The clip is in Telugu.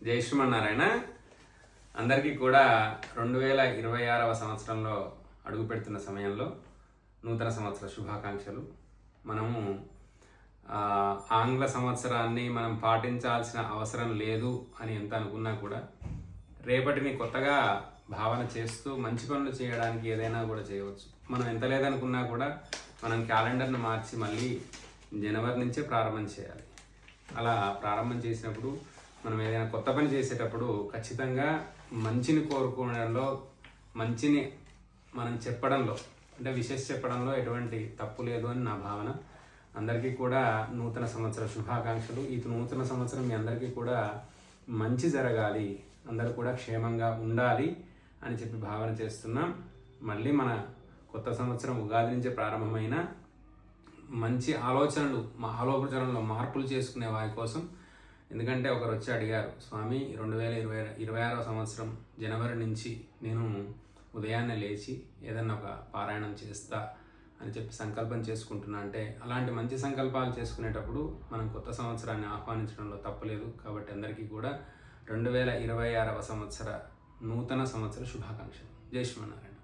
జై శ్రీమన్నారాయణ. అందరికీ కూడా 2026వ సంవత్సరంలో అడుగు పెడుతున్న సమయంలో నూతన సంవత్సర శుభాకాంక్షలు. మనము ఆంగ్ల సంవత్సరాన్ని మనం పాటించాల్సిన అవసరం లేదు అని ఎంత అనుకున్నా కూడా రేపటిని కొత్తగా భావన చేస్తూ మంచి పనులు చేయడానికి ఏదైనా కూడా చేయవచ్చు. మనం ఎంత లేదనుకున్నా కూడా మనం క్యాలెండర్ను మార్చి మళ్ళీ జనవరి నుంచే ప్రారంభం చేయాలి. అలా ప్రారంభం చేసినప్పుడు మనం ఏదైనా కొత్త పని చేసేటప్పుడు ఖచ్చితంగా మంచిని కోరుకోవడంలో, మంచిని మనం చెప్పడంలో, అంటే విశేష చెప్పడంలో ఎటువంటి తప్పు లేదు అని నా భావన. అందరికీ కూడా నూతన సంవత్సర శుభాకాంక్షలు. ఈ నూతన సంవత్సరం మీ అందరికీ కూడా మంచి జరగాలి, అందరూ కూడా క్షేమంగా ఉండాలి అని చెప్పి భావన చేస్తున్నాం. మళ్ళీ మన కొత్త సంవత్సరం ఉగాది నుంచే ప్రారంభమైన మంచి ఆలోచనలో మార్పులు చేసుకునే వారి కోసం. ఎందుకంటే ఒకరు వచ్చి అడిగారు, స్వామి 2026వ సంవత్సరం జనవరి నుంచి నేను ఉదయాన్నే లేచి ఏదన్నా ఒక పారాయణం చేస్తా అని చెప్పి సంకల్పం చేసుకుంటున్నా. అంటే అలాంటి మంచి సంకల్పాలు చేసుకునేటప్పుడు మనం కొత్త సంవత్సరాన్ని ఆహ్వానించడంలో తప్పలేదు. కాబట్టి అందరికీ కూడా 2026వ సంవత్సర నూతన సంవత్సర శుభాకాంక్షలు. జై శ్రీమన్నారాయణ.